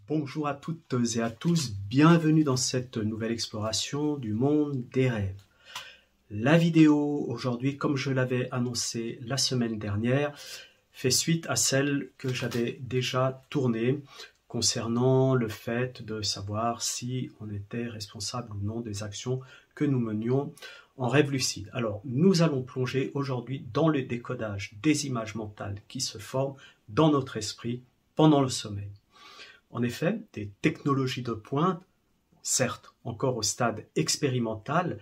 Bonjour à toutes et à tous, bienvenue dans cette nouvelle exploration du monde des rêves. La vidéo aujourd'hui, comme je l'avais annoncé la semaine dernière, fait suite à celle que j'avais déjà tournée concernant le fait de savoir si on était responsable ou non des actions que nous menions en rêve lucide. Alors, nous allons plonger aujourd'hui dans le décodage des images mentales qui se forment dans notre esprit pendant le sommeil. En effet, des technologies de pointe, certes encore au stade expérimental,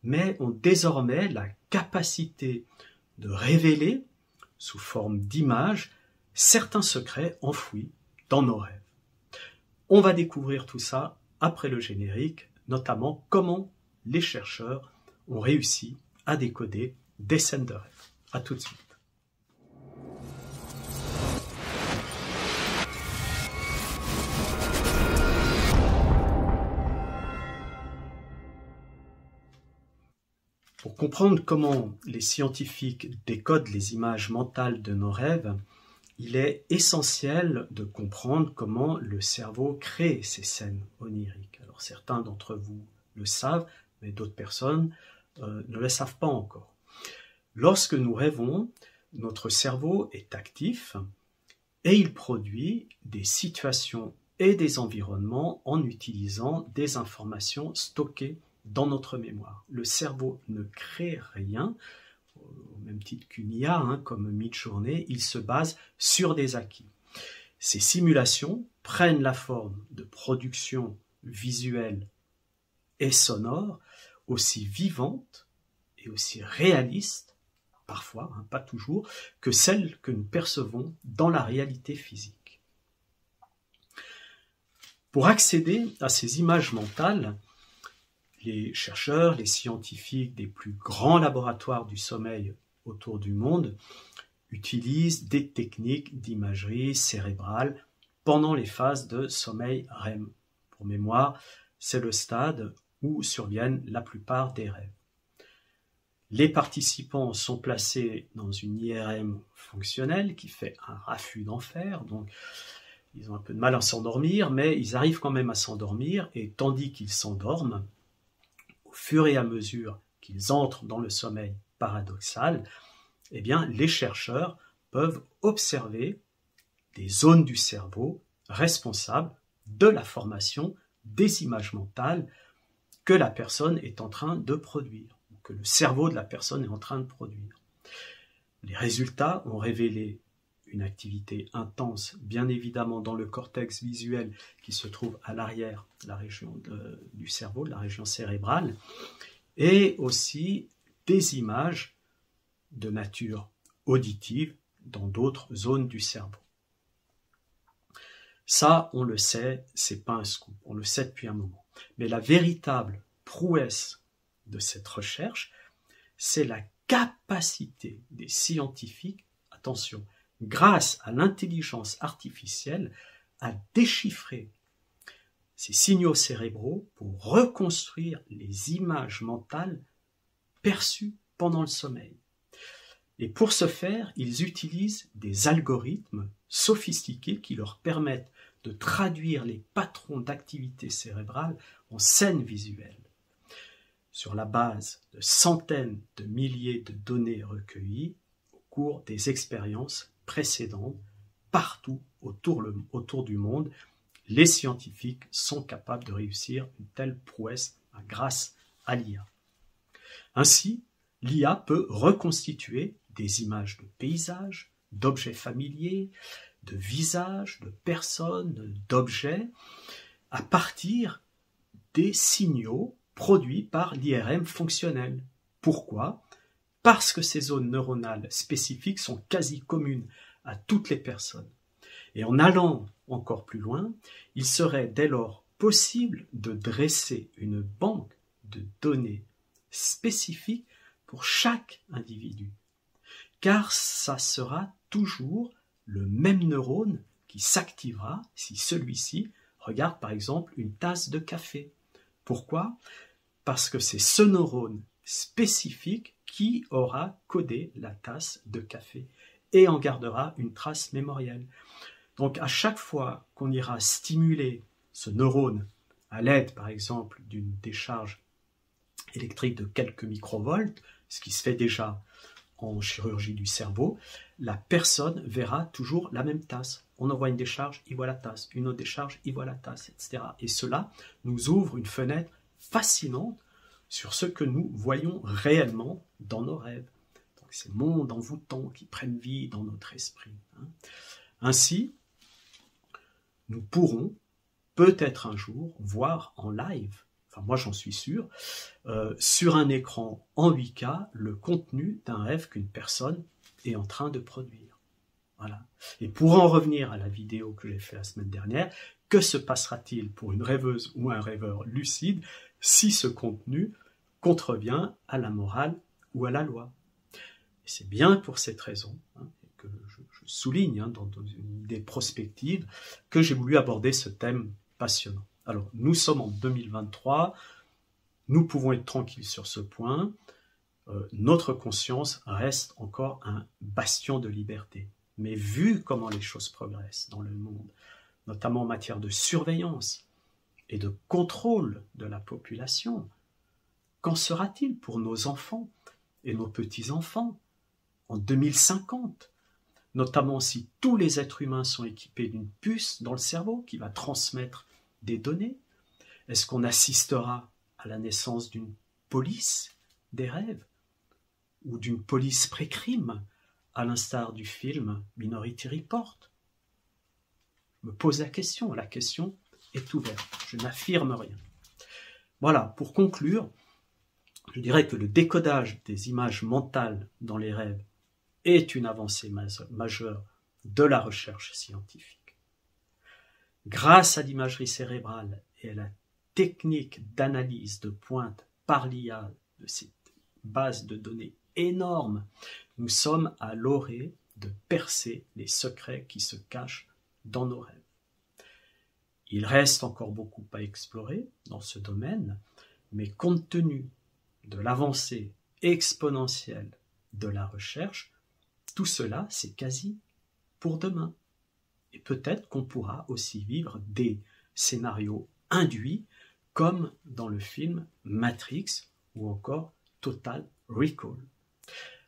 mais ont désormais la capacité de révéler, sous forme d'images, certains secrets enfouis dans nos rêves. On va découvrir tout ça après le générique, notamment comment les chercheurs ont réussi à décoder des scènes de rêve. À tout de suite. Pour comprendre comment les scientifiques décodent les images mentales de nos rêves, il est essentiel de comprendre comment le cerveau crée ces scènes oniriques. Alors certains d'entre vous le savent, mais d'autres personnes ne le savent pas encore. Lorsque nous rêvons, notre cerveau est actif et il produit des situations et des environnements en utilisant des informations stockées dans notre mémoire. Le cerveau ne crée rien, au même titre qu'une IA, comme Midjourney, il se base sur des acquis. Ces simulations prennent la forme de productions visuelles et sonores aussi vivantes et aussi réalistes, parfois, pas toujours, que celles que nous percevons dans la réalité physique. Pour accéder à ces images mentales, les chercheurs, les scientifiques des plus grands laboratoires du sommeil autour du monde utilisent des techniques d'imagerie cérébrale pendant les phases de sommeil REM. Pour mémoire, c'est le stade où surviennent la plupart des rêves. Les participants sont placés dans une IRM fonctionnelle qui fait un raffut d'enfer, donc ils ont un peu de mal à s'endormir, mais ils arrivent quand même à s'endormir, et tandis qu'ils s'endorment, au fur et à mesure qu'ils entrent dans le sommeil paradoxal, eh bien, les chercheurs peuvent observer des zones du cerveau responsables de la formation des images mentales que la personne est en train de produire, ou que le cerveau de la personne est en train de produire. Les résultats ont révélé une activité intense, bien évidemment dans le cortex visuel qui se trouve à l'arrière de la région du cerveau, de la région cérébrale, et aussi des images de nature auditive dans d'autres zones du cerveau. Ça, on le sait, c'est pas un scoop, on le sait depuis un moment. Mais la véritable prouesse de cette recherche, c'est la capacité des scientifiques, attention, grâce à l'intelligence artificielle, à déchiffrer ces signaux cérébraux pour reconstruire les images mentales perçues pendant le sommeil. Et pour ce faire, ils utilisent des algorithmes sophistiqués qui leur permettent de traduire les patrons d'activité cérébrale en scènes visuelles. Sur la base de centaines de milliers de données recueillies au cours des expériences précédentes, partout autour du monde, les scientifiques sont capables de réussir une telle prouesse grâce à l'IA. Ainsi, l'IA peut reconstituer des images de paysages, d'objets familiers, de visages, de personnes, d'objets, à partir des signaux produits par l'IRM fonctionnelle. Pourquoi ? Parce que ces zones neuronales spécifiques sont quasi communes à toutes les personnes. Et en allant encore plus loin, il serait dès lors possible de dresser une banque de données spécifiques pour chaque individu. Car ça sera toujours le même neurone qui s'activera si celui-ci regarde par exemple une tasse de café. Pourquoi ? Parce que c'est ce neurone spécifique qui aura codé la tasse de café et en gardera une trace mémorielle. Donc à chaque fois qu'on ira stimuler ce neurone à l'aide, par exemple, d'une décharge électrique de quelques microvolts, ce qui se fait déjà en chirurgie du cerveau, la personne verra toujours la même tasse. On envoie une décharge, il voit la tasse, une autre décharge, il voit la tasse, etc. Et cela nous ouvre une fenêtre fascinante sur ce que nous voyons réellement dans nos rêves. Donc, ces mondes envoûtants qui prennent vie dans notre esprit. Ainsi, nous pourrons peut-être un jour voir en live, enfin moi j'en suis sûr, sur un écran en 8K le contenu d'un rêve qu'une personne est en train de produire. Voilà. Et pour en revenir à la vidéo que j'ai faite la semaine dernière, que se passera-t-il pour une rêveuse ou un rêveur lucide si ce contenu contrevient à la morale ou à la loi? Et c'est bien pour cette raison que je souligne dans une idée prospective que j'ai voulu aborder ce thème passionnant. Alors, nous sommes en 2023, nous pouvons être tranquilles sur ce point, notre conscience reste encore un bastion de liberté. Mais vu comment les choses progressent dans le monde, notamment en matière de surveillance et de contrôle de la population, qu'en sera-t-il pour nos enfants et nos petits-enfants en 2050, notamment si tous les êtres humains sont équipés d'une puce dans le cerveau qui va transmettre des données? Est-ce qu'on assistera à la naissance d'une police des rêves ou d'une police pré-crime, à l'instar du film Minority Report? Je me pose la question est ouverte, je n'affirme rien. Voilà, pour conclure, je dirais que le décodage des images mentales dans les rêves est une avancée majeure de la recherche scientifique. Grâce à l'imagerie cérébrale et à la technique d'analyse de pointe par l'IA de cette base de données énorme, nous sommes à l'orée de percer les secrets qui se cachent dans nos rêves. Il reste encore beaucoup à explorer dans ce domaine, mais compte tenu de l'avancée exponentielle de la recherche, tout cela, c'est quasi pour demain. Et peut-être qu'on pourra aussi vivre des scénarios induits, comme dans le film Matrix ou encore Total Recall.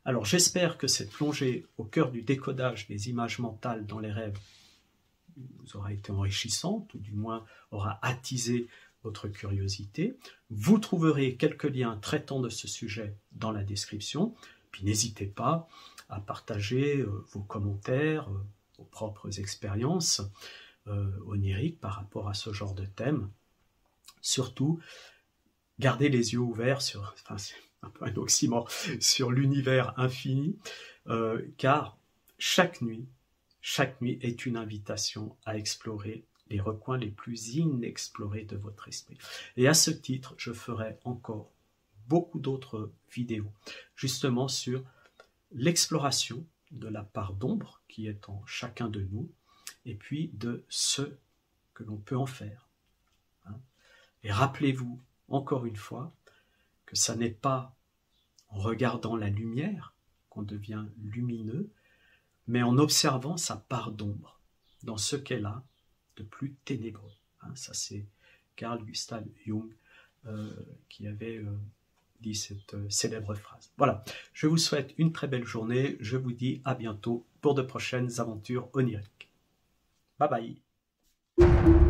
Alors j'espère que cette plongée au cœur du décodage des images mentales dans les rêves vous aura été enrichissante, ou du moins aura attisé votre curiosité. Vous trouverez quelques liens traitant de ce sujet dans la description. Puis n'hésitez pas à partager vos commentaires, vos propres expériences oniriques par rapport à ce genre de thème. Surtout, gardez les yeux ouverts sur, c'est un peu un oxymore, sur l'univers infini, car chaque nuit est une invitation à explorer les recoins les plus inexplorés de votre esprit. Et à ce titre, je ferai encore beaucoup d'autres vidéos, justement sur l'exploration de la part d'ombre qui est en chacun de nous, et puis de ce que l'on peut en faire. Et rappelez-vous, encore une fois, que ça n'est pas en regardant la lumière qu'on devient lumineux, mais en observant sa part d'ombre, dans ce qu'elle a de plus ténébreux. Ça, c'est Carl Gustav Jung qui avait dit cette célèbre phrase. Voilà, je vous souhaite une très belle journée. Je vous dis à bientôt pour de prochaines aventures oniriques. Bye bye.